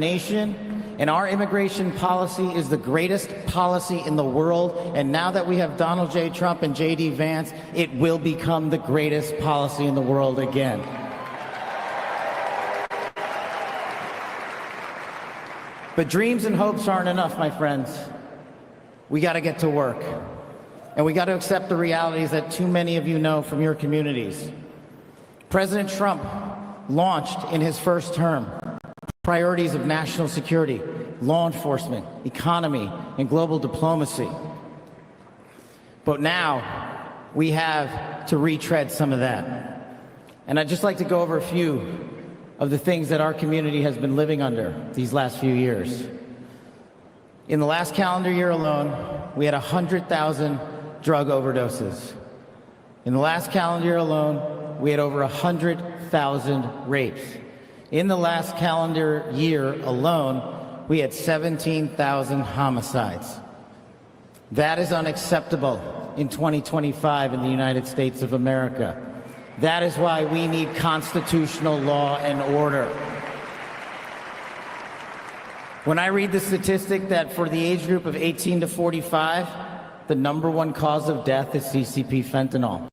nation, and our immigration policy is the greatest policy in the world. And now that we have Donald J. Trump and J.D. Vance, it will become the greatest policy in the world again. But dreams and hopes aren't enough, my friends. We got to get to work. And we got to accept the realities that too many of you know from your communities. President Trump launched in his first term priorities of national security, law enforcement, economy, and global diplomacy. But now we have to retread some of that. And I'd just like to go over a few of the things that our community has been living under these last few years. In the last calendar year alone, we had 100,000 drug overdoses. In the last calendar year alone, we had over 100,000 rapes. In the last calendar year alone, we had 17,000 homicides. That is unacceptable in 2025 in the United States of America. That is why we need constitutional law and order. When I read the statistic that for the age group of 18 to 45, the #1 cause of death is CCP fentanyl.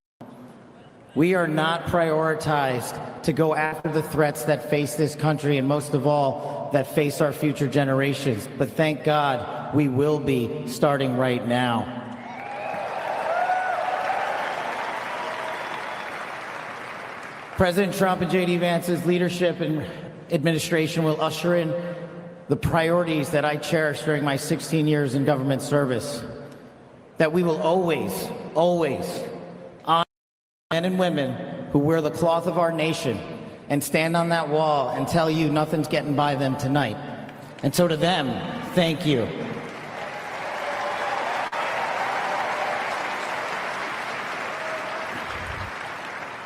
We are not prioritized to go after the threats that face this country, and most of all, that face our future generations. But thank God we will be starting right now. President Trump and J.D. Vance's leadership and administration will usher in the priorities that I cherished during my 16 years in government service. That we will always, always honor men and women who wear the cloth of our nation and stand on that wall and tell you nothing's getting by them tonight. And so to them, thank you.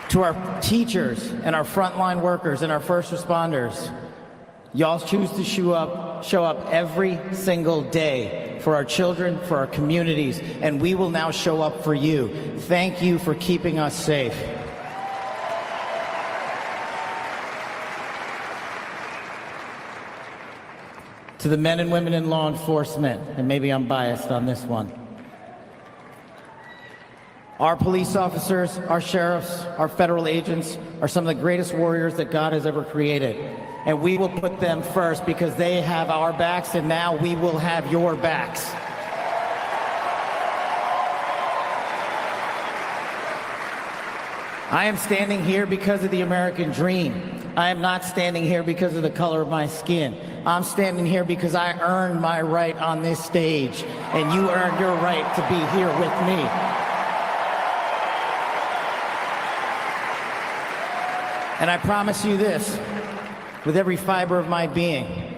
To our teachers and our frontline workers and our first responders, y'all choose to show up every single day for our children, for our communities, and we will now show up for you. Thank you for keeping us safe. To the men and women in law enforcement, and maybe I'm biased on this one, our police officers, our sheriffs, our federal agents are some of the greatest warriors that God has ever created. And we will put them first because they have our backs, and now we will have your backs. I am standing here because of the American dream. I am not standing here because of the color of my skin. I'm standing here because I earned my right on this stage, and you earned your right to be here with me. And I promise you this, with every fiber of my being,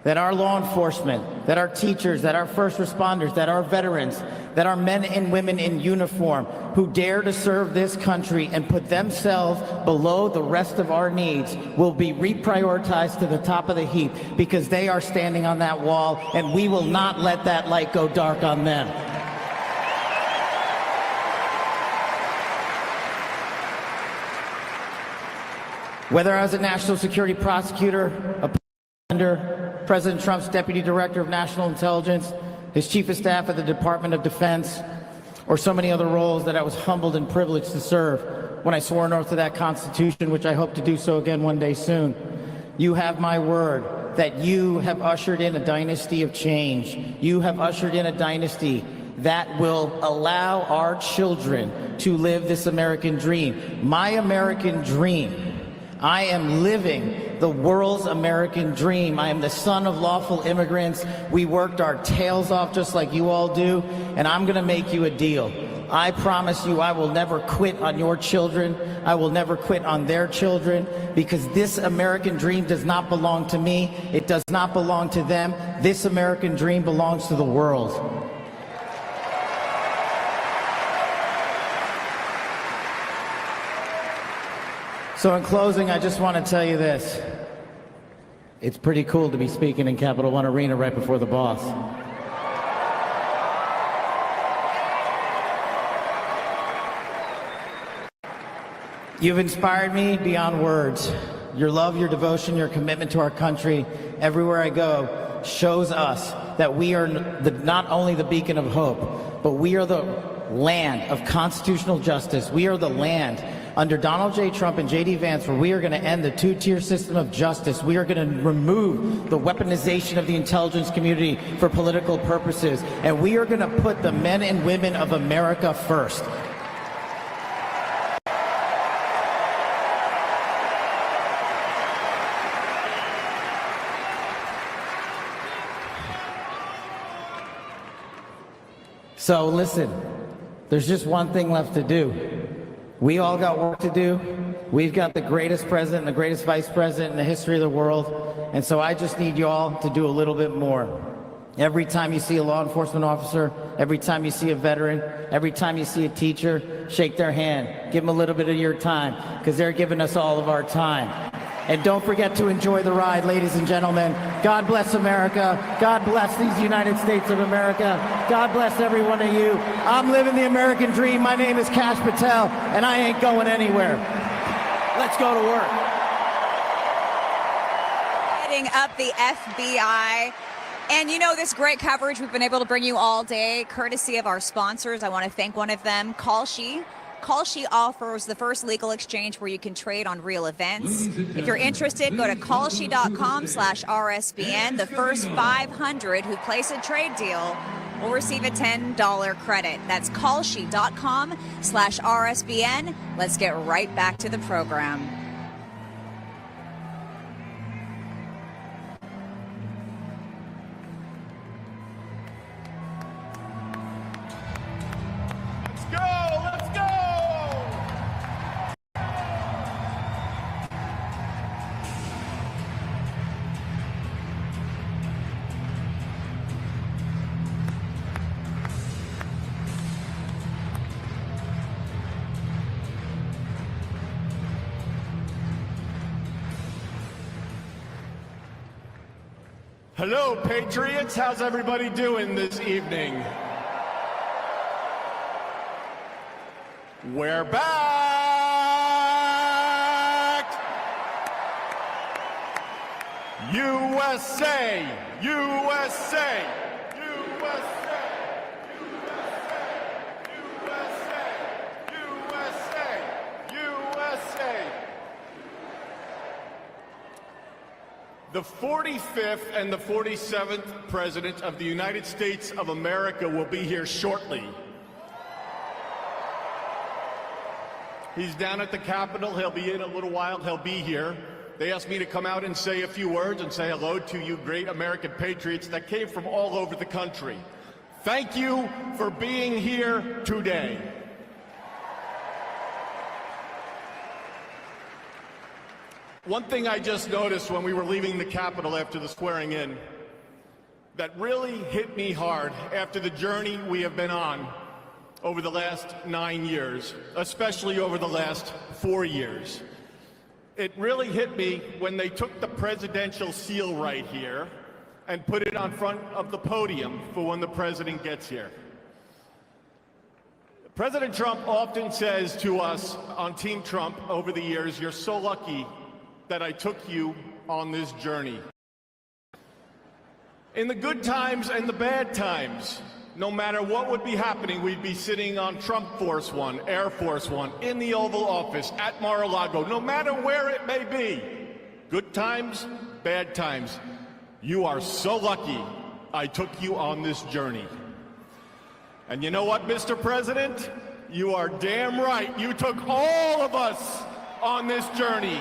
that our law enforcement, that our teachers, that our first responders, that our veterans, that our men and women in uniform who dare to serve this country and put themselves below the rest of our needs will be reprioritized to the top of the heap because they are standing on that wall, and we will not let that light go dark on them. Whether I was a national security prosecutor, a under President Trump's Deputy Director of National Intelligence, his Chief of Staff at the Department of Defense, or so many other roles that I was humbled and privileged to serve when I swore an oath to that Constitution, which I hope to do so again one day soon. You have my word that you have ushered in a dynasty of change. You have ushered in a dynasty that will allow our children to live this American dream. My American dream. I am living the world's American dream. I am the son of lawful immigrants. We worked our tails off just like you all do, and I'm going to make you a deal. I promise you I will never quit on your children. I will never quit on their children, because this American dream does not belong to me. It does not belong to them. This American dream belongs to the world. So in closing, I just want to tell you this. It's pretty cool to be speaking in Capital One Arena right before the boss. You've inspired me beyond words. Your love, your devotion, your commitment to our country, everywhere I go, shows us that we are not only the beacon of hope, but we are the land of constitutional justice. We are the land under Donald J. Trump and J.D. Vance where we are going to end the two-tier system of justice. We are going to remove the weaponization of the intelligence community for political purposes. And we are going to put the men and women of America first. So listen, there's just one thing left to do. We all got work to do. We've got the greatest president and the greatest vice president in the history of the world. And so I just need you all to do a little bit more. Every time you see a law enforcement officer, every time you see a veteran, every time you see a teacher, shake their hand. Give them a little bit of your time, because they're giving us all of our time. And don't forget to enjoy the ride, ladies and gentlemen. God bless America. God bless these United States of America. God bless every one of you. I'm living the American dream. My name is Kash Patel, and I ain't going anywhere. Let's go to work. Heading up the FBI. And you know, this great coverage we've been able to bring you all day, courtesy of our sponsors. I want to thank one of them, Kalshi. Kalshi offers the first legal exchange where you can trade on real events. If you're interested, go to kalshi.com/RSBN. The first 500 who place a trade deal will receive a $10 credit. That's kalshi.com/RSBN. Let's get right back to the program. Hello, Patriots. How's everybody doing this evening? We're back! USA! USA! USA! USA! USA! USA! The 45th and the 47th President of the United States of America will be here shortly. He's down at the Capitol. He'll be in a little while. He'll be here. They asked me to come out and say a few words and say hello to you great American patriots that came from all over the country. Thank you for being here today. One thing I just noticed when we were leaving the Capitol after the swearing in that really hit me hard after the journey we have been on over the last 9 years, especially over the last 4 years. It really hit me when they took the presidential seal right here and put it on front of the podium for when the president gets here. President Trump often says to us on Team Trump over the years, "You're so lucky that I took you on this journey." In the good times and the bad times, no matter what would be happening, we'd be sitting on Trump Force One, Air Force One, in the Oval Office, at Mar-a-Lago, no matter where it may be. Good times, bad times. You are so lucky I took you on this journey. And you know what, Mr. President? You are damn right. You took all of us on this journey.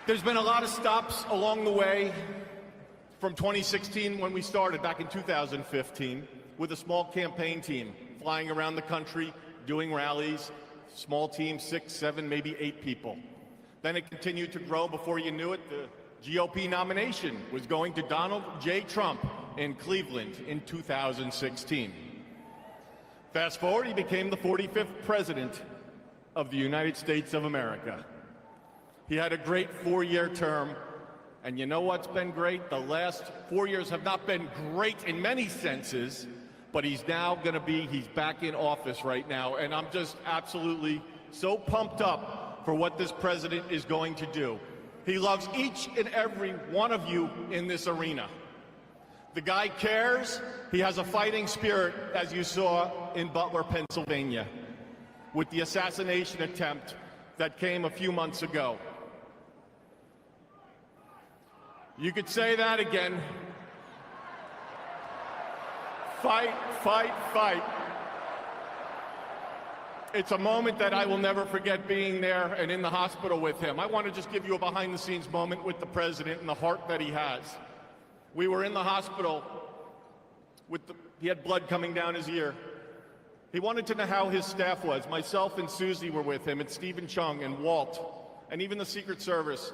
There's been a lot of stops along the way from 2016 when we started back in 2015 with a small campaign team flying around the country, doing rallies, small team, 6, 7, maybe 8 people. Then it continued to grow. Before you knew it, the GOP nomination was going to Donald J. Trump in Cleveland in 2016. Fast forward, he became the 45th President of the United States of America. He had a great 4-year term, and you know what's been great? The last 4 years have not been great in many senses, but he's back in office right now, and I'm just absolutely so pumped up for what this president is going to do. He loves each and every one of you in this arena. The guy cares. He has a fighting spirit, as you saw in Butler, Pennsylvania, with the assassination attempt that came a few months ago. You could say that again. Fight, fight, fight. It's a moment that I will never forget, being there and in the hospital with him. I want to just give you a behind-the-scenes moment with the president and the heart that he has. We were in the hospital he had blood coming down his ear. He wanted to know how his staff was. Myself and Susie were with him, and Stephen Chung and Walt, and even the Secret Service.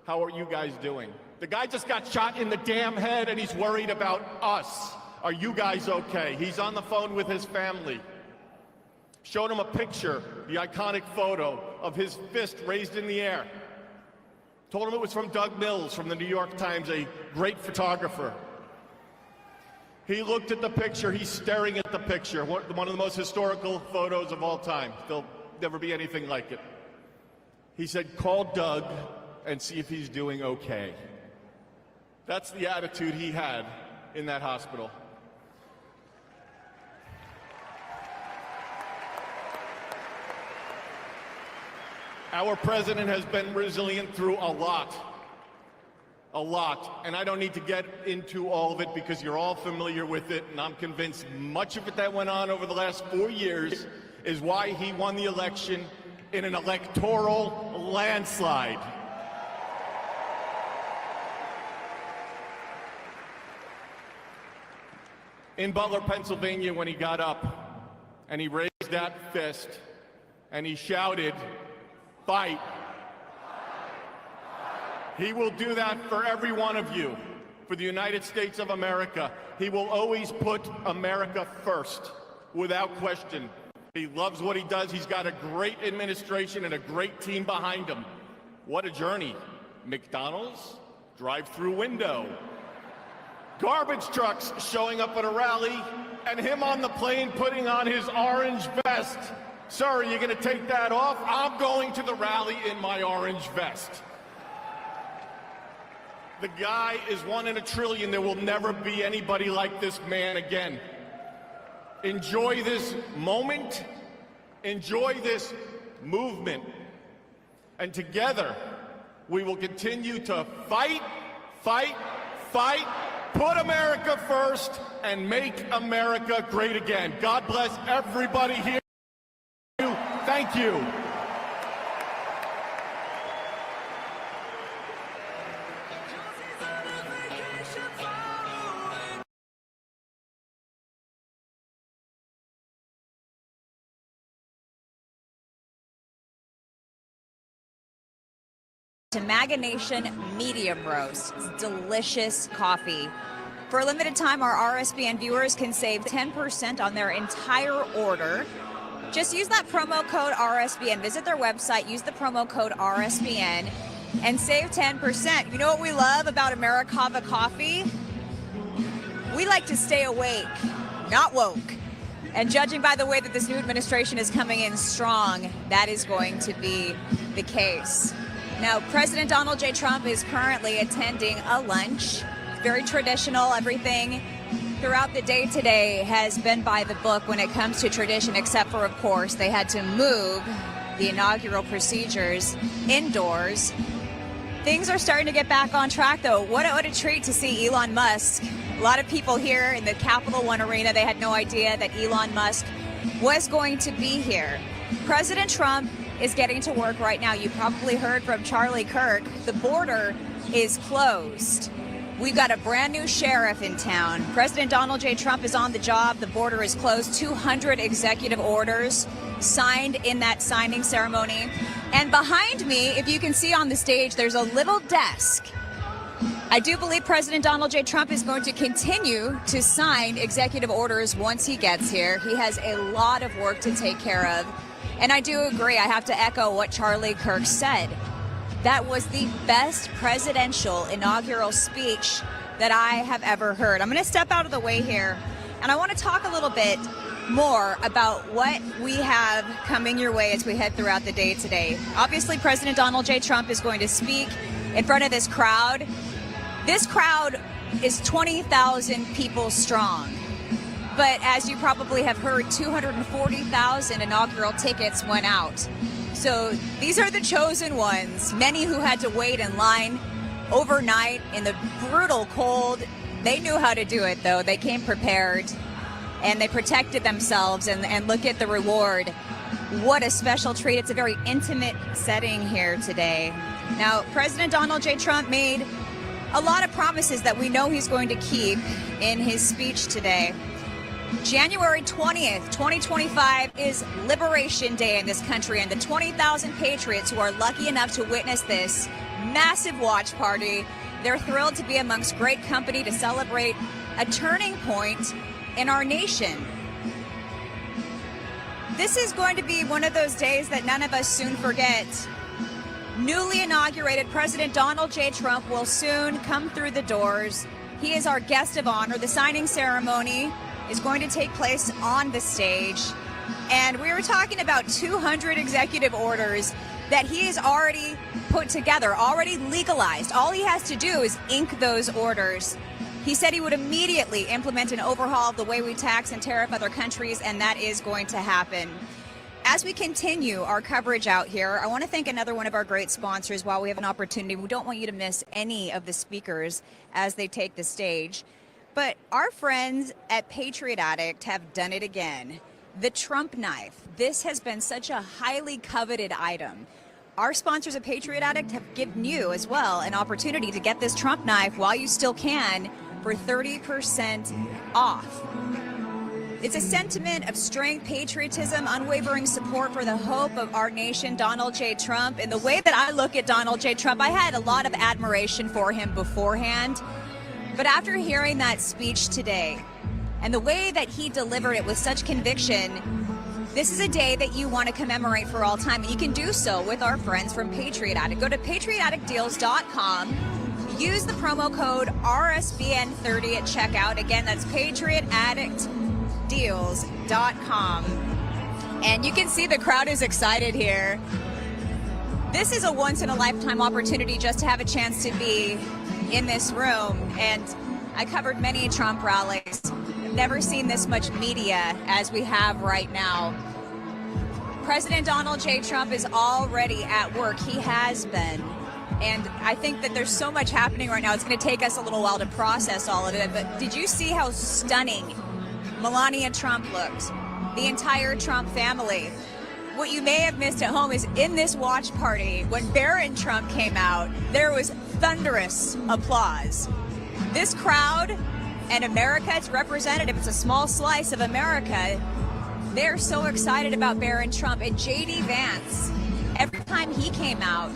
How are you guys doing? The guy just got shot in the damn head, and he's worried about us. Are you guys okay? He's on the phone with his family. Showed him a picture, the iconic photo of his fist raised in the air. Told him it was from Doug Mills from the New York Times, a great photographer. He looked at the picture, he's staring at the picture, one of the most historical photos of all time. There'll never be anything like it. He said, call Doug and see if he's doing okay. That's the attitude he had in that hospital. Our president has been resilient through a lot, and I don't need to get into all of it because you're all familiar with it, and I'm convinced much of it that went on over the last 4 years is why he won the election in an electoral landslide. In Butler, Pennsylvania, when he got up and he raised that fist and he shouted, fight. He will do that for every one of you, for the United States of America. He will always put America first, without question. He loves what he does. He's got a great administration and a great team behind him. What a journey. McDonald's, drive-through window, garbage trucks showing up at a rally, and him on the plane putting on his orange vest. Sir, are you going to take that off? I'm going to the rally in my orange vest. The guy is one in a trillion. There will never be anybody like this man again. Enjoy this moment. Enjoy this movement. And together, we will continue to fight, fight, fight, put America first, and make America great again. God bless everybody here. Thank you. To Maga Nation medium roast. It's delicious coffee. For a limited time, our RSBN viewers can save 10% on their entire order. Just use that promo code RSBN. Visit their website, use the promo code RSBN, and save 10%. You know what we love about Americava coffee? We like to stay awake, not woke. And judging by the way that this new administration is coming in strong, that is going to be the case. Now, President Donald J. Trump is currently attending a lunch. Very traditional. Everything throughout the day today has been by the book when it comes to tradition, except for, of course, they had to move the inaugural procedures indoors. Things are starting to get back on track, though. What a treat to see Elon Musk. A lot of people here in the Capital One Arena, they had no idea that Elon Musk was going to be here. President Trump is getting to work right now. You probably heard from Charlie Kirk. The border is closed. We've got a brand new sheriff in town. President Donald J. Trump is on the job. The border is closed. 200 executive orders signed in that signing ceremony. And behind me, if you can see on the stage, there's a little desk. I do believe President Donald J. Trump is going to continue to sign executive orders once he gets here. He has a lot of work to take care of. And I do agree, I have to echo what Charlie Kirk said. That was the best presidential inaugural speech that I have ever heard. I'm going to step out of the way here And I want to talk a little bit more about what we have coming your way as we head throughout the day today. Obviously, President Donald J. Trump is going to speak in front of this crowd. This crowd is 20,000 people strong. But as you probably have heard, 240,000 inaugural tickets went out. So these are the chosen ones, many who had to wait in line overnight in the brutal cold. They knew how to do it, though. They came prepared, and they protected themselves, and look at the reward. What a special treat. It's a very intimate setting here today. Now, President Donald J. Trump made a lot of promises that we know he's going to keep in his speech today. January 20th, 2025 is Liberation Day in this country, and the 20,000 patriots who are lucky enough to witness this massive watch party, they're thrilled to be amongst great company to celebrate a turning point in our nation. This is going to be one of those days that none of us soon forget. Newly inaugurated President Donald J. Trump will soon come through the doors. He is our guest of honor. The signing ceremony is going to take place on the stage. And we were talking about 200 executive orders that he has already put together, already legalized. All he has to do is ink those orders. He said he would immediately implement an overhaul of the way we tax and tariff other countries, and that is going to happen. As we continue our coverage out here, I want to thank another one of our great sponsors while we have an opportunity. We don't want you to miss any of the speakers as they take the stage. But our friends at Patriotic have done it again. The Trump knife. This has been such a highly coveted item. Our sponsors at Patriotic have given you as well an opportunity to get this Trump knife while you still can for 30% off. It's a sentiment of strength, patriotism, unwavering support for the hope of our nation, Donald J. Trump. And the way that I look at Donald J. Trump, I had a lot of admiration for him beforehand. But after hearing that speech today and the way that he delivered it with such conviction, this is a day that you want to commemorate for all time. And you can do so with our friends from Patriotic. Go to patrioticdeals.com. Use the promo code RSBN30 at checkout. Again, that's patriotaddictdeals.com. And you can see the crowd is excited here. This is a once-in-a-lifetime opportunity just to have a chance to be in this room. And I covered many Trump rallies. I've never seen this much media as we have right now. President Donald J. Trump is already at work. He has been. And I think that there's so much happening right now. It's going to take us a little while to process all of it. But did you see how stunning Melania Trump looked? The entire Trump family. What you may have missed at home is in this watch party, when Barron Trump came out, there was thunderous applause. This crowd and America, it's representative, it's a small slice of America. They're so excited about Barron Trump. And J.D. Vance, every time he came out,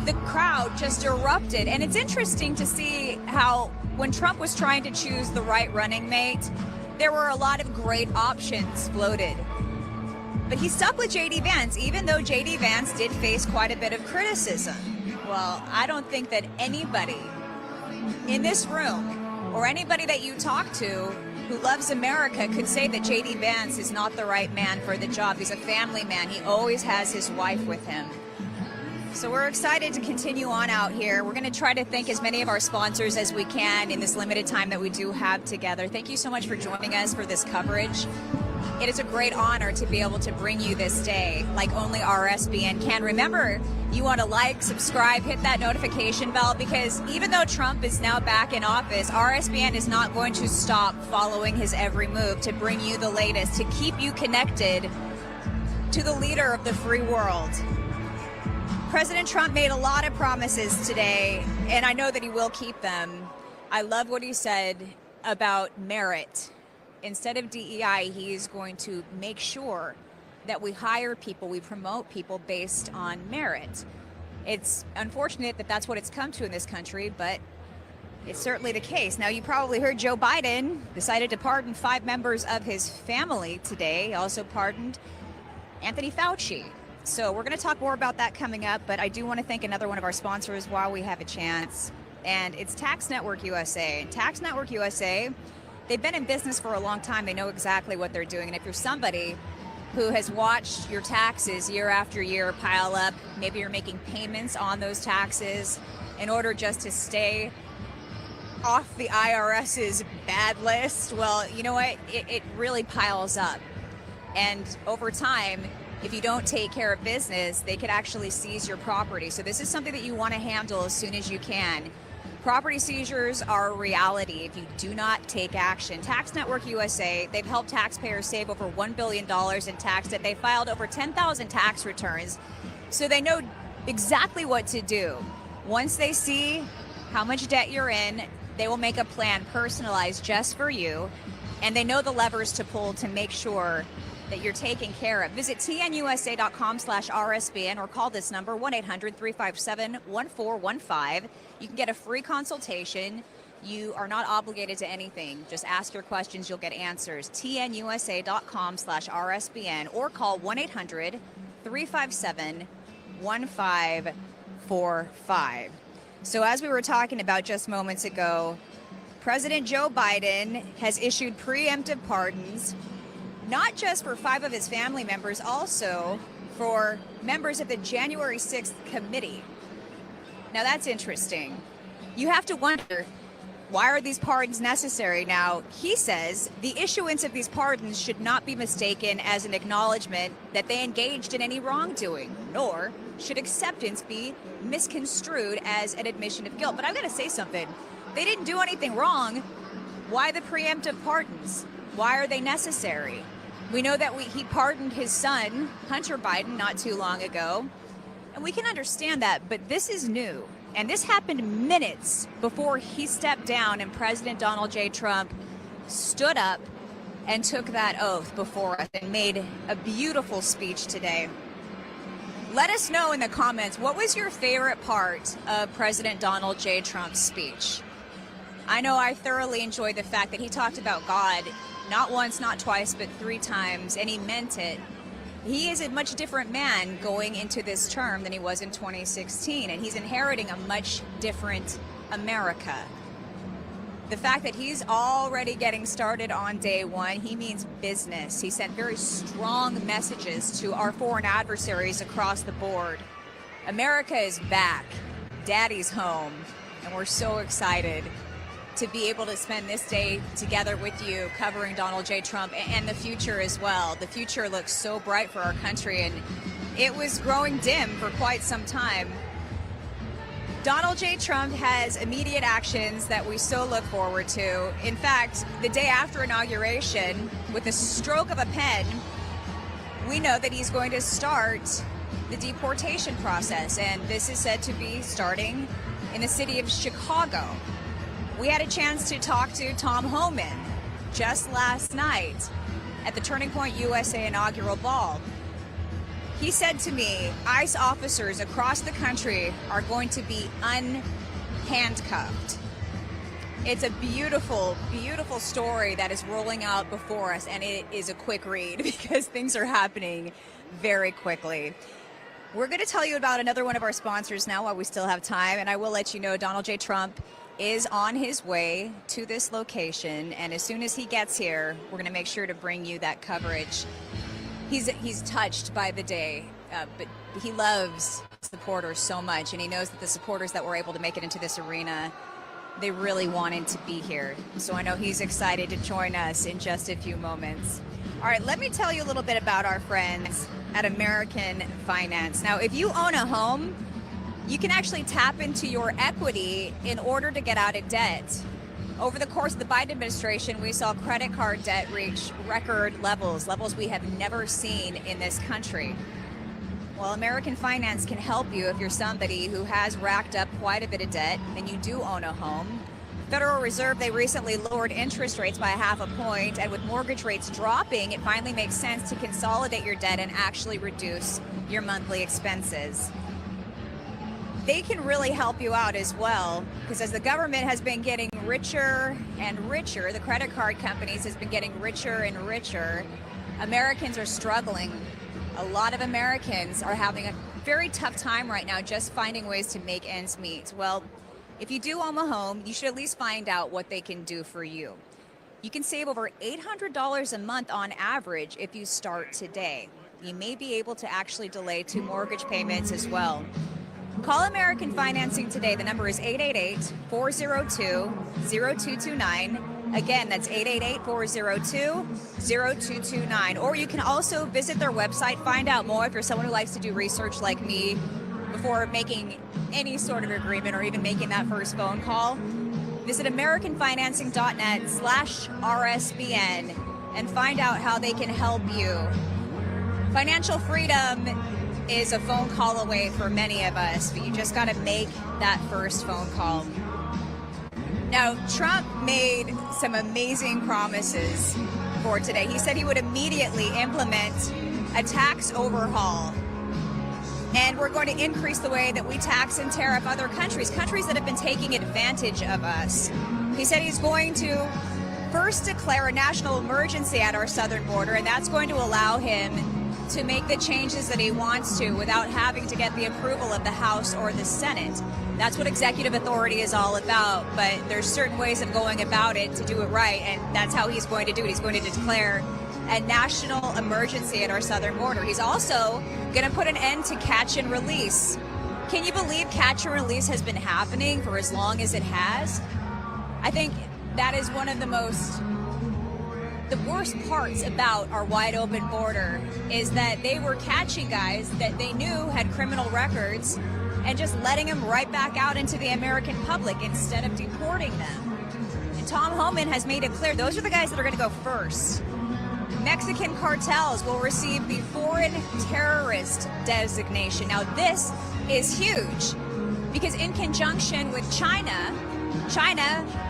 the crowd just erupted. And it's interesting to see how when Trump was trying to choose the right running mate, there were a lot of great options floated. But he stuck with J.D. Vance, even though J.D. Vance did face quite a bit of criticism. Well, I don't think that anybody in this room or anybody that you talk to who loves America could say that J.D. Vance is not the right man for the job. He's a family man. He always has his wife with him. So we're excited to continue on out here. We're going to try to thank as many of our sponsors as we can in this limited time that we do have together. Thank you so much for joining us for this coverage. It is a great honor to be able to bring you this day like only RSBN can. Remember, you want to like, subscribe, hit that notification bell, because even though Trump is now back in office, RSBN is not going to stop following his every move to bring you the latest, to keep you connected to the leader of the free world. President Trump made a lot of promises today, and I know that he will keep them. I love what he said about merit. Instead of DEI, he's going to make sure that we hire people, we promote people based on merit. It's unfortunate that that's what it's come to in this country, but it's certainly the case. Now, you probably heard Joe Biden decided to pardon 5 members of his family today. He also pardoned Anthony Fauci. So we're going to talk more about that coming up, but I do want to thank another one of our sponsors while we have a chance, and it's Tax Network USA. Tax Network USA they've been in business for a long time. They know exactly what they're doing. And if you're somebody who has watched your taxes year after year pile up, maybe you're making payments on those taxes in order just to stay off the IRS's bad list, well, you know what? It really piles up. And over time, if you don't take care of business, they could actually seize your property. So this is something that you want to handle as soon as you can. Property seizures are a reality if you do not take action. Tax Network USA, they've helped taxpayers save over $1 billion in tax debt. They filed over 10,000 tax returns, so they know exactly what to do. Once they see how much debt you're in, they will make a plan personalized just for you, and they know the levers to pull to make sure that you're taken care of. Visit tnusa.com/RSBN or call this number, 1-800-357-1415. You can get a free consultation. You are not obligated to anything. Just ask your questions, you'll get answers. tnusa.com/RSBN or call 1-800-357-1545. So as we were talking about just moments ago, President Joe Biden has issued preemptive pardons, not just for 5 of his family members, also for members of the January 6th committee. Now that's interesting. You have to wonder, why are these pardons necessary? Now, he says the issuance of these pardons should not be mistaken as an acknowledgement that they engaged in any wrongdoing, nor should acceptance be misconstrued as an admission of guilt. But I've got to say something. They didn't do anything wrong. Why the preemptive pardons? Why are they necessary? We know that he pardoned his son, Hunter Biden, not too long ago. And we can understand that, but this is new. And this happened minutes before he stepped down and President Donald J. Trump stood up and took that oath before us and made a beautiful speech today. Let us know in the comments, what was your favorite part of President Donald J. Trump's speech? I know I thoroughly enjoyed the fact that he talked about God not once, not twice, but 3 times, and he meant it. He is a much different man going into this term than he was in 2016, and he's inheriting a much different America. The fact that he's already getting started on day one, he means business. He sent very strong messages to our foreign adversaries across the board. America is back. Daddy's home, and we're so excited to be able to spend this day together with you covering Donald J. Trump and the future as well. The future looks so bright for our country, and it was growing dim for quite some time. Donald J. Trump has immediate actions that we so look forward to. In fact, the day after inauguration, with a stroke of a pen, we know that he's going to start the deportation process, and this is said to be starting in the city of Chicago. We had a chance to talk to Tom Homan just last night at the Turning Point USA Inaugural Ball. He said to me, ICE officers across the country are going to be unhandcuffed. It's a beautiful, beautiful story that is rolling out before us, and it is a quick read because things are happening very quickly. We're going to tell you about another one of our sponsors now while we still have time, and I will let you know Donald J. Trump is on his way to this location, and as soon as he gets here, we're going to make sure to bring you that coverage. He's touched by the day, but he loves supporters so much, and he knows that the supporters that were able to make it into this arena, they really wanted to be here. So I know he's excited to join us in just a few moments. All right, let me tell you a little bit about our friends at American Finance. Now, if you own a home, you can actually tap into your equity in order to get out of debt. Over the course of the Biden administration, we saw credit card debt reach record levels we have never seen in this country. Well, American Finance can help you if you're somebody who has racked up quite a bit of debt and you do own a home. Federal Reserve, they recently lowered interest rates by 0.5 point, and with mortgage rates dropping, it finally makes sense to consolidate your debt and actually reduce your monthly expenses. They can really help you out as well, because as the government has been getting richer and richer, the credit card companies has been getting richer and richer, Americans are struggling. A lot of Americans are having a very tough time right now just finding ways to make ends meet. Well, if you do own a home, you should at least find out what they can do for you. You can save over $800 a month on average if you start today. You may be able to actually delay 2 mortgage payments as well. Call American Financing today. The number is 888-402-0229. Again, that's 888-402-0229. Or you can also visit their website, find out more if you're someone who likes to do research like me before making any sort of agreement or even making that first phone call. Visit americanfinancing.net/RSBN and find out how they can help you. Financial freedom is a phone call away for many of us, but you just got to make that first phone call. Now, Trump made some amazing promises for today. He said he would immediately implement a tax overhaul, and we're going to increase the way that we tax and tariff other countries that have been taking advantage of us. He said he's going to first declare a national emergency at our southern border, and that's going to allow him to make the changes that he wants to without having to get the approval of the House or the Senate. That's what executive authority is all about, but there's certain ways of going about it to do it right, and that's how he's going to do it. He's going to declare a national emergency at our southern border. He's also going to put an end to catch and release. Can you believe catch and release has been happening for as long as it has? I think that is one of the worst parts about our wide open border is that they were catching guys that they knew had criminal records and just letting them right back out into the American public instead of deporting them. And Tom Homan has made it clear those are the guys that are going to go first. Mexican cartels will receive the foreign terrorist designation. Now this is huge because in conjunction with China,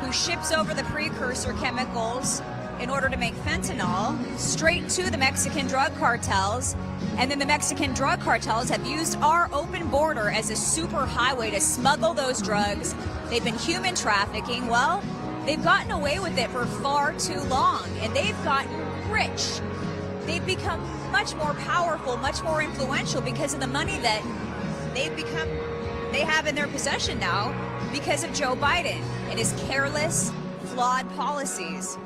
who ships over the precursor chemicals in order to make fentanyl straight to the Mexican drug cartels, and then the Mexican drug cartels have used our open border as a super highway to smuggle those drugs. They've been human trafficking. Well, they've gotten away with it for far too long, and they've gotten rich. They've become much more powerful, much more influential because of the money that they have in their possession now because of Joe Biden and his careless, flawed policies.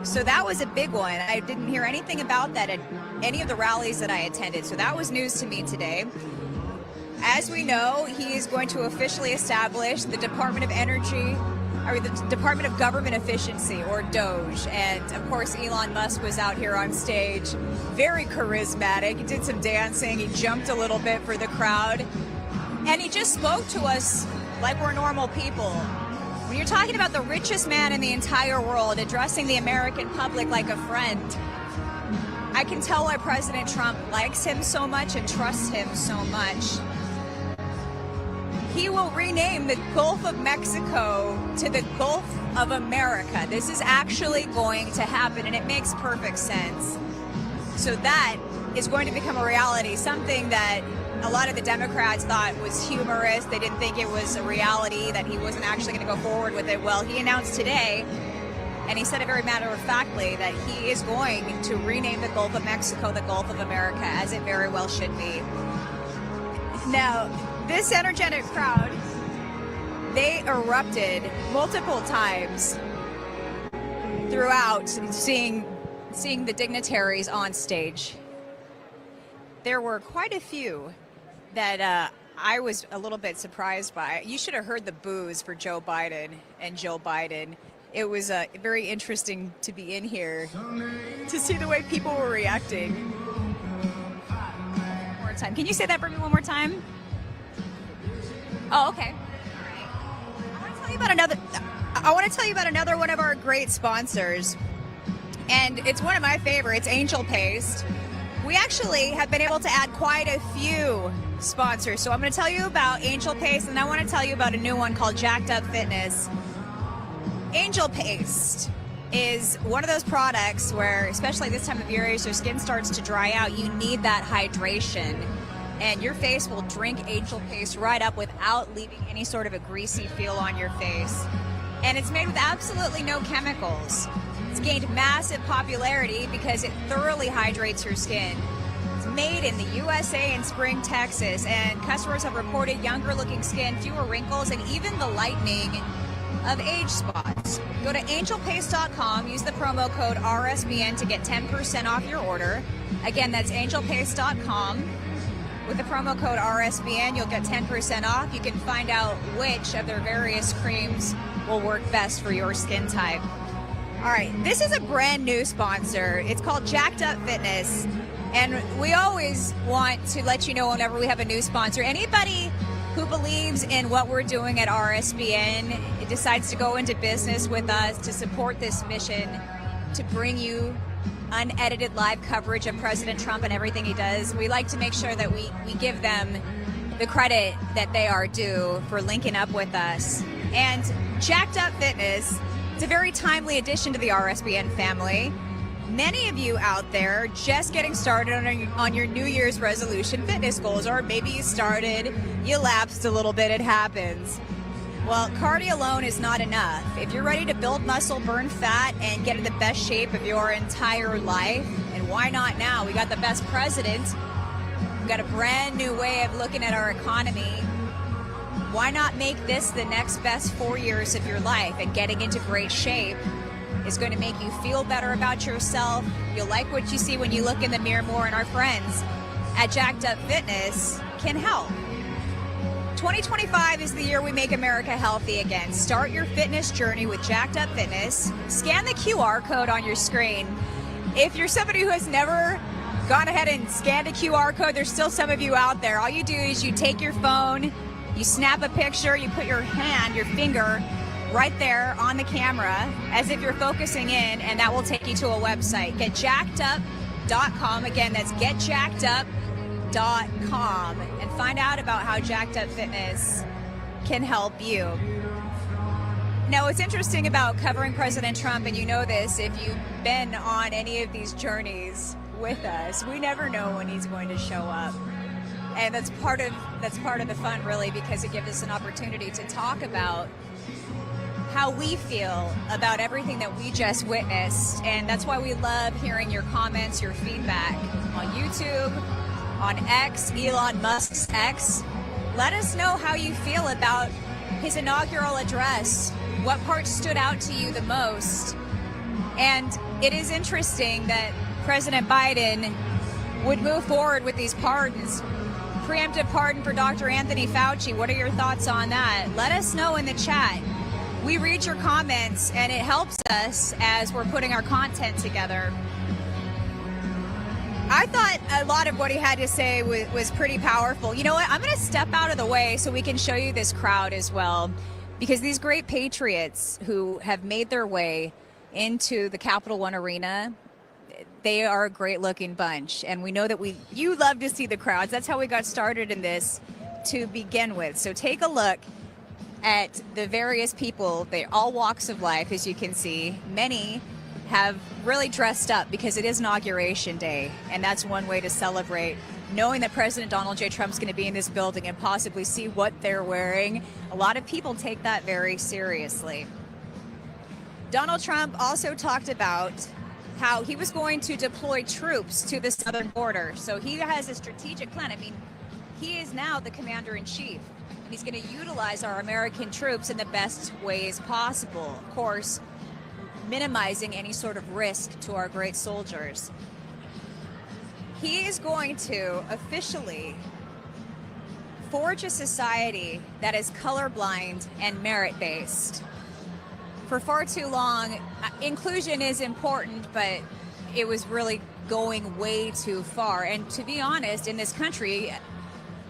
So that was a big one. I didn't hear anything about that at any of the rallies that I attended. So that was news to me today. As we know, he is going to officially establish the Department of Energy, or the Department of Government Efficiency, or DOGE. And of course, Elon Musk was out here on stage, very charismatic. He did some dancing. He jumped a little bit for the crowd. And he just spoke to us like we're normal people. When you're talking about the richest man in the entire world addressing the American public like a friend, I can tell why President Trump likes him so much and trusts him so much. He will rename the Gulf of Mexico to the Gulf of America. This is actually going to happen, and it makes perfect sense. So that is going to become a reality, something that a lot of the Democrats thought was humorous. They didn't think it was a reality, that he wasn't actually going to go forward with it. Well, he announced today, and he said it very matter-of-factly, that he is going to rename the Gulf of Mexico the Gulf of America, as it very well should be. Now, this energetic crowd, they erupted multiple times throughout seeing the dignitaries on stage. There were quite a few that I was a little bit surprised by. You should have heard the boos for Joe Biden and Joe Biden. It was very interesting to be in here to see the way people were reacting. One more time. Can you say that for me one more time? Oh, okay. I want to tell you about another one of our great sponsors, and it's one of my favorites, Angel Paste. We actually have been able to add quite a few sponsors. So I'm going to tell you about Angel Paste, and I want to tell you about a new one called Jacked Up Fitness. Angel Paste is one of those products where, especially this time of year, as your skin starts to dry out, you need that hydration. And your face will drink Angel Paste right up without leaving any sort of a greasy feel on your face. And it's made with absolutely no chemicals. It's gained massive popularity because it thoroughly hydrates your skin. It's made in the USA in Spring, Texas, and customers have reported younger looking skin, fewer wrinkles, and even the lightening of age spots. Go to angelpace.com, use the promo code RSBN to get 10% off your order. Again, that's angelpace.com. With the promo code RSBN, you'll get 10% off. You can find out which of their various creams will work best for your skin type. All right, this is a brand new sponsor. It's called Jacked Up Fitness. And we always want to let you know whenever we have a new sponsor. Anybody who believes in what we're doing at RSBN decides to go into business with us to support this mission to bring you unedited live coverage of President Trump and everything he does. We like to make sure that we give them the credit that they are due for linking up with us. And Jacked Up Fitness, it's a very timely addition to the RSBN family. Many of you out there just getting started on your New Year's resolution fitness goals, or maybe you started, you lapsed a little bit, it happens. Well, cardio alone is not enough. If you're ready to build muscle, burn fat, and get in the best shape of your entire life, and why not now? We got the best president. We've got a brand new way of looking at our economy. Why not make this the next best 4 years of your life? And getting into great shape is going to make you feel better about yourself. You'll like what you see when you look in the mirror more, and our friends at Jacked Up Fitness can help. 2025 is the year we make America healthy again. Start your fitness journey with Jacked Up Fitness. Scan the QR code on your screen. If you're somebody who has never gone ahead and scanned a QR code, there's still some of you out there. All you do is you take your phone, you snap a picture, you put your hand, your finger right there on the camera as if you're focusing in, and that will take you to a website. GetJackedUp.com. Again, that's GetJackedUp.com, and find out about how Jacked Up Fitness can help you. Now, what's interesting about covering President Trump, and you know this if you've been on any of these journeys with us, we never know when he's going to show up. And that's part of the fun, really, because it gives us an opportunity to talk about how we feel about everything that we just witnessed. And that's why we love hearing your comments, your feedback on YouTube, on X, Elon Musk's X. Let us know how you feel about his inaugural address. What part stood out to you the most? And it is interesting that President Biden would move forward with these pardons. Preemptive pardon for Dr. Anthony Fauci. What are your thoughts on that? Let us know in the chat. We read your comments, and it helps us as we're putting our content together. I thought a lot of what he had to say was pretty powerful. You know what? I'm going to step out of the way so we can show you this crowd as well, because these great patriots who have made their way into the Capital One Arena, they are a great looking bunch. And we know that you love to see the crowds. That's how we got started in this to begin with. So take a look at the various people. They're all walks of life, as you can see. Many have really dressed up because it is Inauguration Day, and that's one way to celebrate, knowing that President Donald J. Trump's going to be in this building and possibly see what they're wearing. A lot of people take that very seriously. Donald Trump also talked about how he was going to deploy troops to the southern border. So he has a strategic plan. I mean, he is now the commander-in-chief. He's going to utilize our American troops in the best ways possible. Of course, minimizing any sort of risk to our great soldiers. He is going to officially forge a society that is colorblind and merit-based. For far too long, inclusion is important, but it was really going way too far. And to be honest, in this country,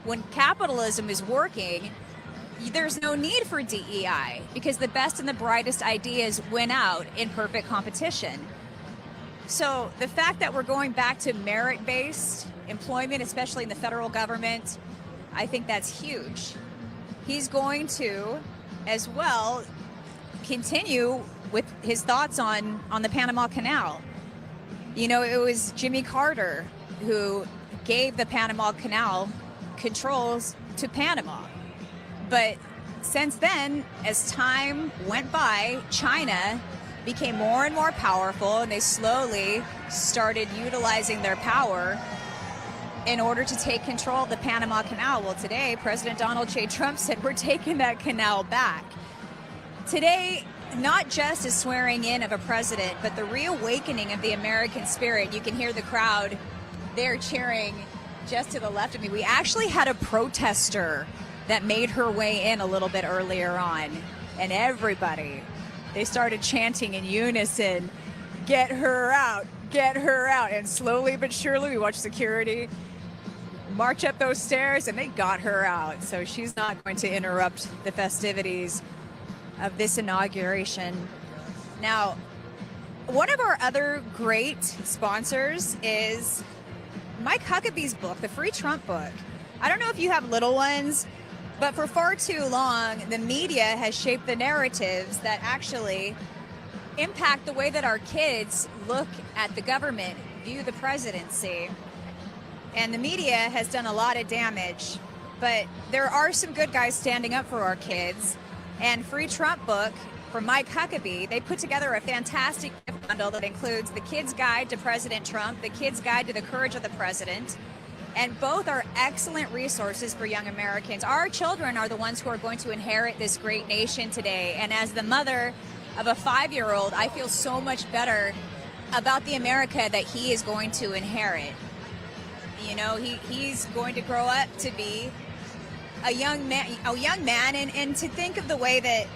when capitalism is working, there's no need for DEI because the best and the brightest ideas win out in perfect competition. So the fact that we're going back to merit-based employment, especially in the federal government, I think that's huge. He's going to, as well, continue with his thoughts on the Panama Canal. You know, it was Jimmy Carter who gave the Panama Canal controls to Panama. But since then, as time went by, China became more and more powerful, and they slowly started utilizing their power in order to take control of the Panama Canal. Well, today, President Donald J. Trump said, we're taking that canal back. Today, not just a swearing in of a president, but the reawakening of the American spirit. You can hear the crowd there cheering just to the left of me. We actually had a protester that made her way in a little bit earlier on, and everybody, they started chanting in unison, "Get her out, get her out." And slowly but surely, we watched security march up those stairs, and they got her out. So she's not going to interrupt the festivities of this inauguration. Now, one of our other great sponsors is Mike Huckabee's book, The Free Trump Book. I don't know if you have little ones, but for far too long, the media has shaped the narratives that actually impact the way that our kids look at the government, view the presidency. And the media has done a lot of damage, but there are some good guys standing up for our kids. And Free Trump Book from Mike Huckabee, they put together a fantastic gift bundle that includes the Kid's Guide to President Trump, the Kid's Guide to the Courage of the President, and both are excellent resources for young Americans. Our children are the ones who are going to inherit this great nation today. And as the mother of a 5-year-old, I feel so much better about the America that he is going to inherit. You know, he's going to grow up to be a young man, and to think of the way that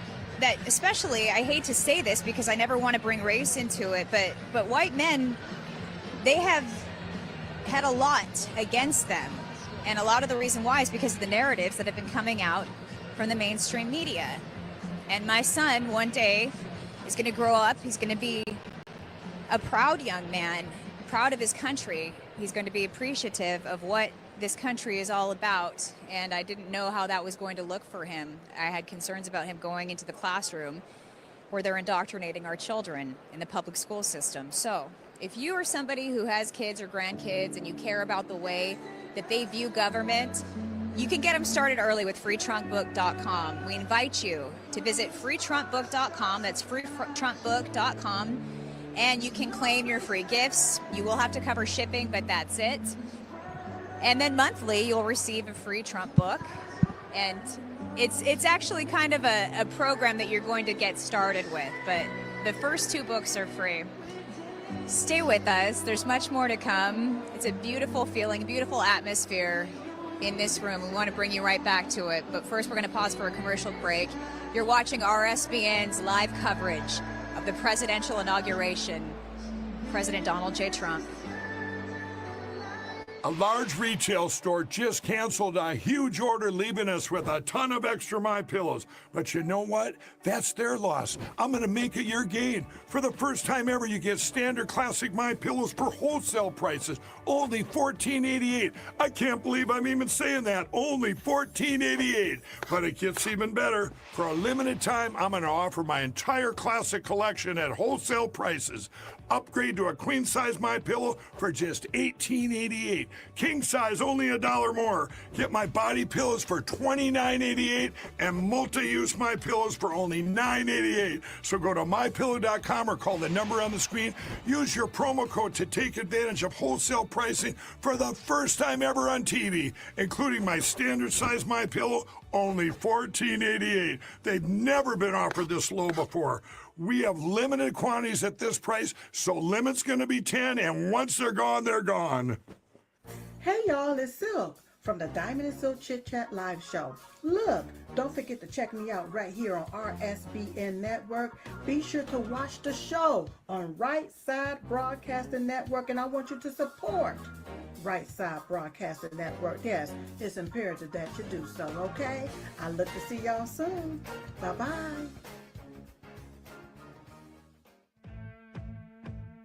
especially, I hate to say this because I never want to bring race into it, but white men, they have had a lot against them. And a lot of the reason why is because of the narratives that have been coming out from the mainstream media. And my son one day is going to grow up, he's going to be a proud young man, proud of his country. He's going to be appreciative of what this country is all about. And I didn't know how that was going to look for him. I had concerns about him going into the classroom where they're indoctrinating our children in the public school system. So if you are somebody who has kids or grandkids and you care about the way that they view government, you can get them started early with freetrumpbook.com. We invite you to visit freetrumpbook.com. That's freetrumpbook.com. And you can claim your free gifts. You will have to cover shipping, but that's it. And then monthly, you'll receive a free Trump book. And it's actually kind of a program that you're going to get started with, but the first 2 books are free. Stay with us. There's much more to come. It's a beautiful feeling, a beautiful atmosphere in this room. We want to bring you right back to it. But first, we're going to pause for a commercial break. You're watching RSBN's live coverage of the presidential inauguration, President Donald J. Trump. A large retail store just canceled a huge order, leaving us with a ton of extra My Pillows. But you know what? That's their loss. I'm going to make it your gain. For the first time ever, you get standard classic My Pillows for wholesale prices, only $14.88. I can't believe I'm even saying that. Only $14.88. But it gets even better. For a limited time, I'm going to offer my entire classic collection at wholesale prices. Upgrade to a queen size My Pillow for just $18.88. King size only $1 more. Get my body pillows for $29.88 and multi-use My Pillows for only $9.88. So go to mypillow.com or call the number on the screen. Use your promo code to take advantage of wholesale pricing for the first time ever on TV, including my standard size My Pillow, only $14.88. They've never been offered this low before. We have limited quantities at this price, so limit's gonna be 10, and once they're gone, they're gone. Hey y'all, it's Silk from the Diamond and Silk Chit Chat live show. Look, don't forget to check me out right here on RSBN Network. Be sure to watch the show on Right Side Broadcasting Network, and I want you to support Right Side Broadcasting Network. Yes, it's imperative that you do so, okay? I look to see y'all soon. Bye-bye.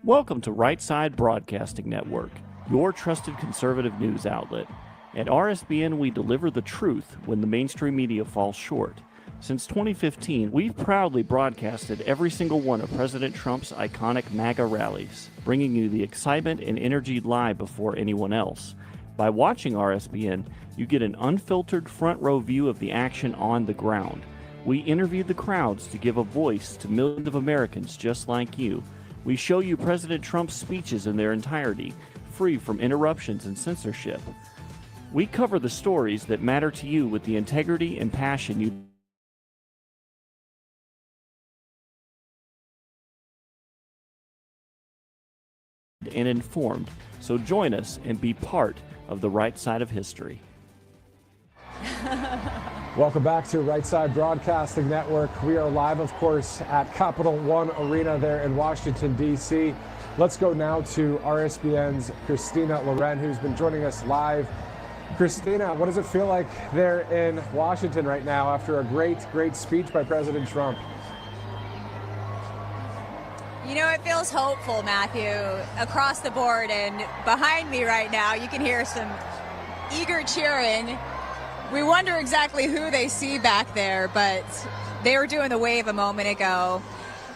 Welcome to Right Side Broadcasting Network, your trusted conservative news outlet. At RSBN, we deliver the truth when the mainstream media falls short. Since 2015, we've proudly broadcasted every single one of President Trump's iconic MAGA rallies, bringing you the excitement and energy live before anyone else. By watching RSBN, you get an unfiltered front row view of the action on the ground. We interview the crowds to give a voice to millions of Americans just like you. We show you President Trump's speeches in their entirety, free from interruptions and censorship. We cover the stories that matter to you with the integrity and passion you and informed. So join us and be part of the right side of history. Welcome back to Right Side Broadcasting Network. We are live, of course, at Capital One Arena there in Washington, D.C. Let's go now to RSBN's Christina Loren, who's been joining us live. Christina, what does it feel like there in Washington right now after a great speech by President Trump? You know, it feels hopeful, Matthew, across the board. And behind me right now, you can hear some eager cheering. We wonder exactly who they see back there, but they were doing the wave a moment ago.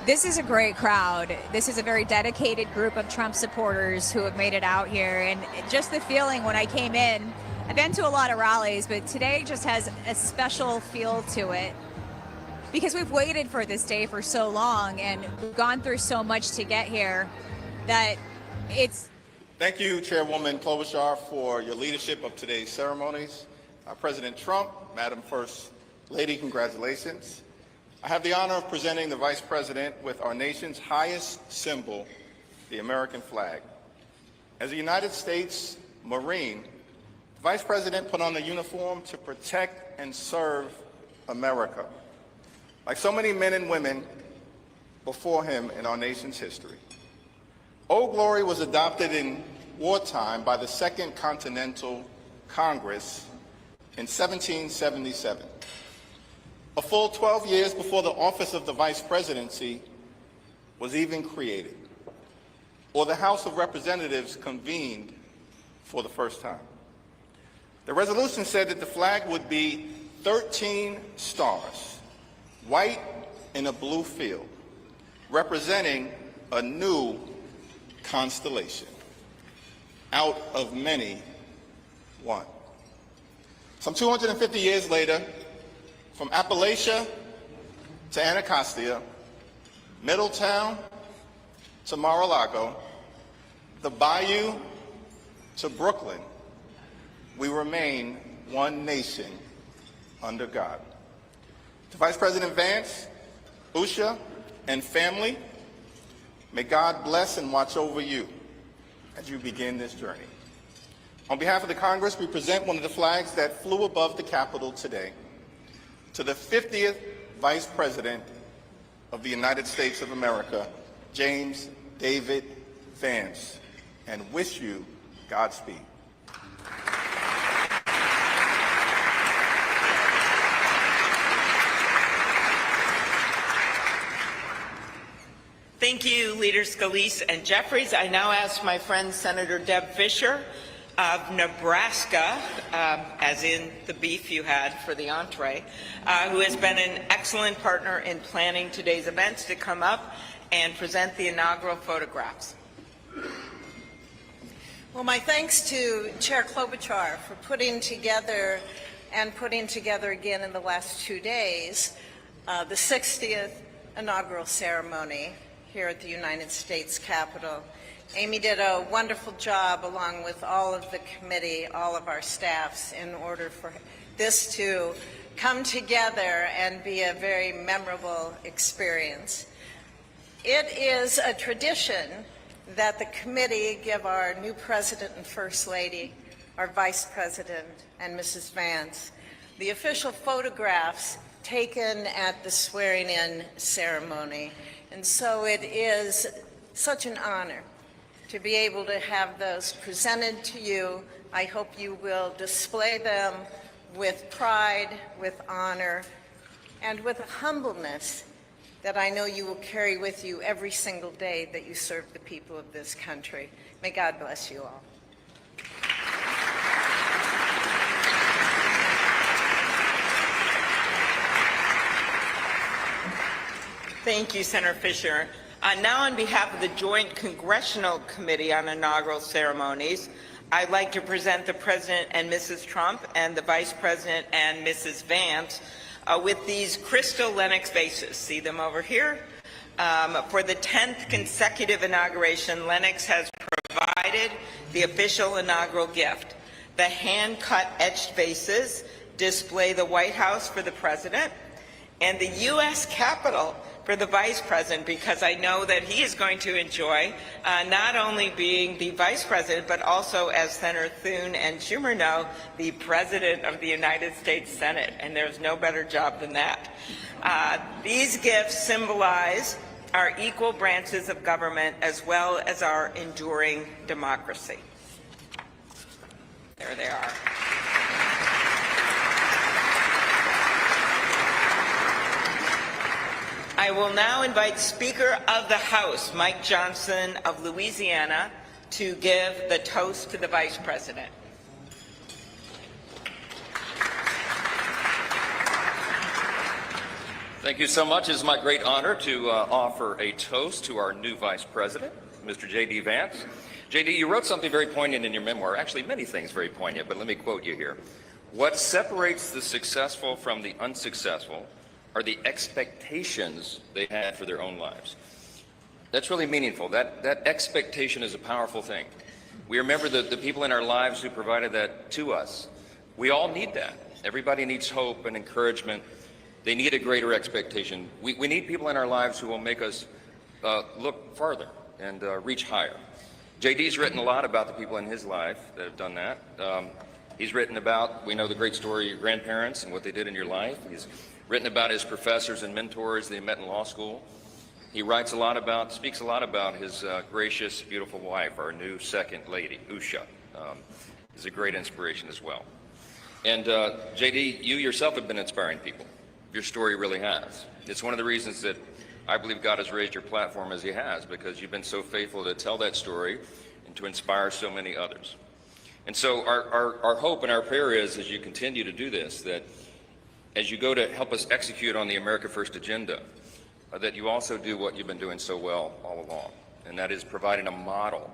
This is a great crowd. This is a very dedicated group of Trump supporters who have made it out here. And just the feeling when I came in, I've been to a lot of rallies, but today just has a special feel to it because we've waited for this day for so long and we've gone through so much to get here that it's... Thank you, Chairwoman Klobuchar, for your leadership of today's ceremonies. President Trump, Madam First Lady, congratulations. I have the honor of presenting the Vice President with our nation's highest symbol, the American flag. As a United States Marine, the Vice President put on the uniform to protect and serve America. Like so many men and women before him in our nation's history. Old Glory was adopted in wartime by the Second Continental Congress in 1777, a full 12 years before the office of the Vice Presidency was even created, or the House of Representatives convened for the first time. The resolution said that the flag would be 13 stars, white in a blue field, representing a new constellation, out of many, one. Some 250 years later, from Appalachia to Anacostia, Middletown to Mar-a-Lago, the Bayou to Brooklyn, we remain one nation under God. To Vice President Vance, Usha, and family, may God bless and watch over you as you begin this journey. On behalf of the Congress, we present one of the flags that flew above the Capitol today to the 50th Vice President of the United States of America, James David Vance, and wish you Godspeed. Thank you, Leaders Scalise and Jeffries. I now ask my friend Senator Deb Fischer of Nebraska, as in the beef you had for the entree, who has been an excellent partner in planning today's events, to come up and present the inaugural photographs. Well, my thanks to Chair Klobuchar for putting together again in the last 2 days the 60th inaugural ceremony here at the United States Capitol. Amy did a wonderful job, along with all of the committee, all of our staffs, in order for this to come together and be a very memorable experience. It is a tradition that the committee give our new President and First Lady, our Vice President, and Mrs. Vance the official photographs taken at the swearing-in ceremony. And so it is such an honor to be able to have those presented to you. I hope you will display them with pride, with honor, and with a humbleness that I know you will carry with you every single day that you serve the people of this country. May God bless you all. Thank you, Senator Fischer. Now, on behalf of the Joint Congressional Committee on Inaugural Ceremonies, I'd like to present the President and Mrs. Trump and the Vice President and Mrs. Vance with these crystal Lennox vases. See them over here? For the 10th consecutive inauguration, Lennox has provided the official inaugural gift. The hand-cut etched vases display the White House for the President and the U.S. Capitol for the Vice President, because I know that he is going to enjoy not only being the Vice President, but also, as Senator Thune and Schumer know, the President of the United States Senate, and there's no better job than that. These gifts symbolize our equal branches of government as well as our enduring democracy. There they are. I will now invite Speaker of the House, Mike Johnson of Louisiana, to give the toast to the Vice President. Thank you so much. It is my great honor to offer a toast to our new Vice President, Mr. J.D. Vance. J.D., you wrote something very poignant in your memoir, actually many things very poignant, but let me quote you here. What separates the successful from the unsuccessful are the expectations they had for their own lives. That's really meaningful. That expectation is a powerful thing. We remember the people in our lives who provided that to us. We all need that. Everybody needs hope and encouragement. They need a greater expectation. We need people in our lives who will make us look farther and reach higher. JD's written a lot about the people in his life that have done that. He's written about, we know the great story of your grandparents and what they did in your life. He's written about his professors and mentors that he met in law school. He speaks a lot about his gracious, beautiful wife, our new second lady, Usha. Is a great inspiration as well. And JD, you yourself have been inspiring people. Your story really has. It's one of the reasons that I believe God has raised your platform as he has, because you've been so faithful to tell that story and to inspire so many others. And so our hope and our prayer is, as you continue to do this, that as you go to help us execute on the America First agenda, that you also do what you've been doing so well all along, and that is providing a model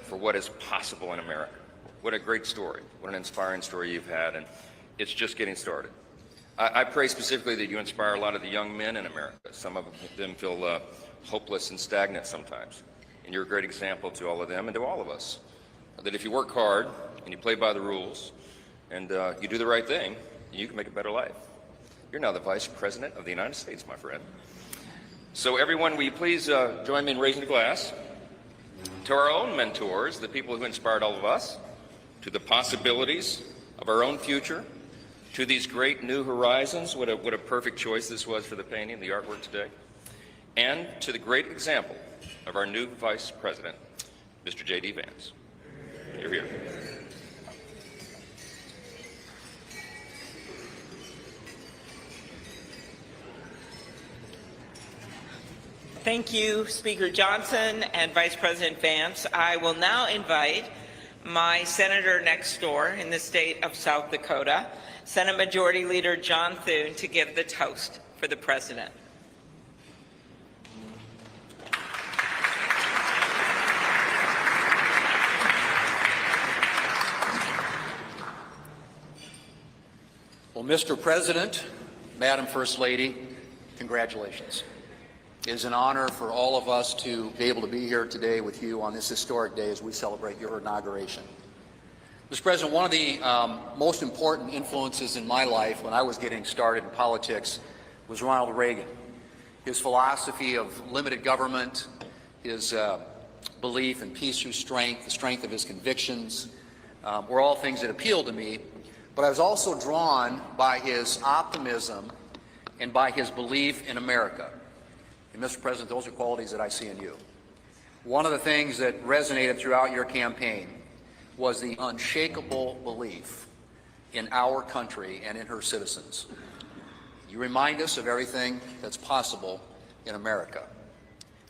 for what is possible in America. What a great story. What an inspiring story you've had, and it's just getting started. I pray specifically that you inspire a lot of the young men in America. Some of them feel hopeless and stagnant sometimes. And you're a great example to all of them and to all of us. That if you work hard and you play by the rules and you do the right thing, you can make a better life. You're now the Vice President of the United States, my friend. So everyone, will you please join me in raising a glass to our own mentors, the people who inspired all of us, to the possibilities of our own future, to these great new horizons. What a perfect choice this was for the painting, the artwork today. And to the great example of our new Vice President, Mr. J.D. Vance. You're here. Thank you, Speaker Johnson and Vice President Vance. I will now invite my senator next door in the state of South Dakota, Senate Majority Leader John Thune, to give the toast for the President. Well, Mr. President, Madam First Lady, congratulations. It is an honor for all of us to be able to be here today with you on this historic day as we celebrate your inauguration. Mr. President, one of the most important influences in my life when I was getting started in politics was Ronald Reagan. His philosophy of limited government, his belief in peace through strength, the strength of his convictions, were all things that appealed to me. But I was also drawn by his optimism and by his belief in America. And Mr. President, those are qualities that I see in you. One of the things that resonated throughout your campaign was the unshakable belief in our country and in her citizens. You remind us of everything that's possible in America.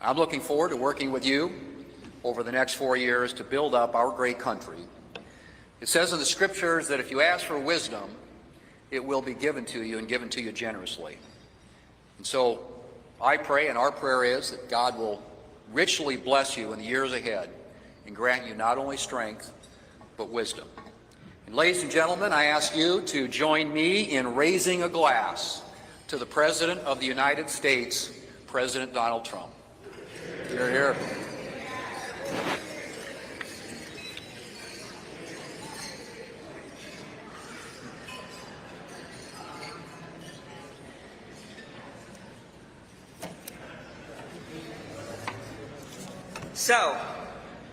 I'm looking forward to working with you over the next 4 years to build up our great country. It says in the scriptures that if you ask for wisdom, it will be given to you and given to you generously. And so I pray, and our prayer is, that God will richly bless you in the years ahead and grant you not only strength, but wisdom. And ladies and gentlemen, I ask you to join me in raising a glass to the President of the United States, President Donald Trump. Hear, hear. So,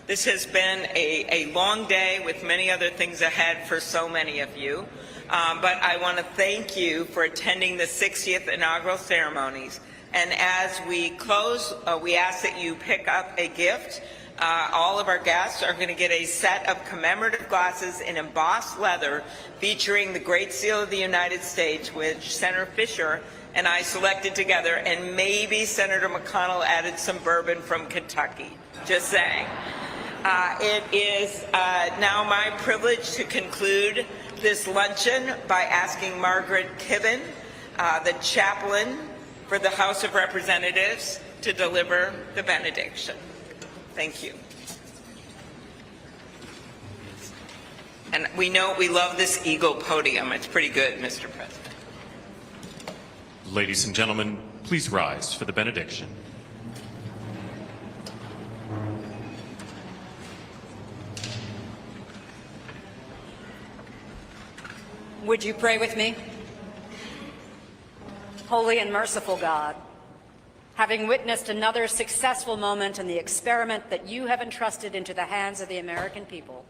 this has been a long day with many other things ahead for so many of you. But I want to thank you for attending the 60th inaugural ceremonies. And as we close, we ask that you pick up a gift. All of our guests are going to get a set of commemorative glasses in embossed leather featuring the Great Seal of the United States, which Senator Fisher and I selected together, and maybe Senator McConnell added some bourbon from Kentucky. Just saying. It is now my privilege to conclude this luncheon by asking Margaret Kibben, the chaplain for the House of Representatives, to deliver the benediction. Thank you. And we know we love this eagle podium. It's pretty good, Mr. President. Ladies and gentlemen, please rise for the benediction. Would you pray with me? Holy and merciful God, having witnessed another successful moment in the experiment that you have entrusted into the hands of the American people,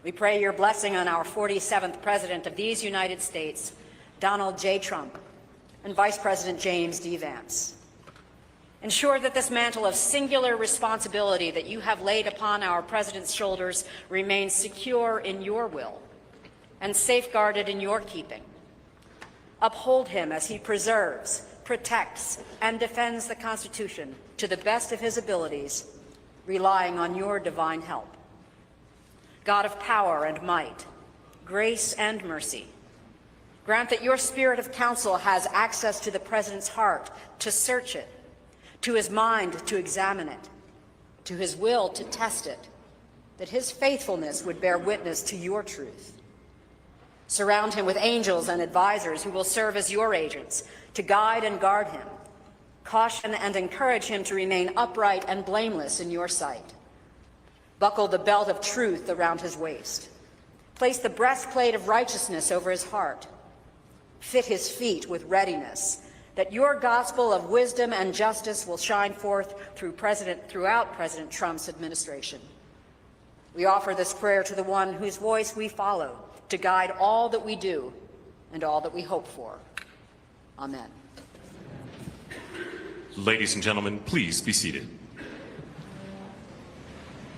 we pray your blessing on our 47th President of these United States, Donald J. Trump, and Vice President James D. Vance. Ensure that this mantle of singular responsibility that you have laid upon our President's shoulders remains secure in your will and safeguarded in your keeping. Uphold him as he preserves, protects, and defends the Constitution to the best of his abilities, relying on your divine help. God of power and might, grace and mercy, grant that your spirit of counsel has access to the President's heart to search it, to his mind to examine it, to his will to test it, that his faithfulness would bear witness to your truth. Surround him with angels and advisors who will serve as your agents to guide and guard him. Caution and encourage him to remain upright and blameless in your sight. Buckle the belt of truth around his waist. Place the breastplate of righteousness over his heart. Fit his feet with readiness, that your gospel of wisdom and justice will shine forth throughout President Trump's administration. We offer this prayer to the one whose voice we follow, to guide all that we do and all that we hope for. Amen. Ladies and gentlemen, please be seated.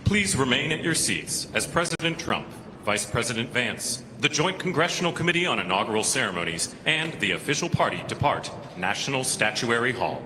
Please remain at your seats as President Trump, Vice President Vance, the Joint Congressional Committee on Inaugural Ceremonies, and the official party depart National Statuary Hall.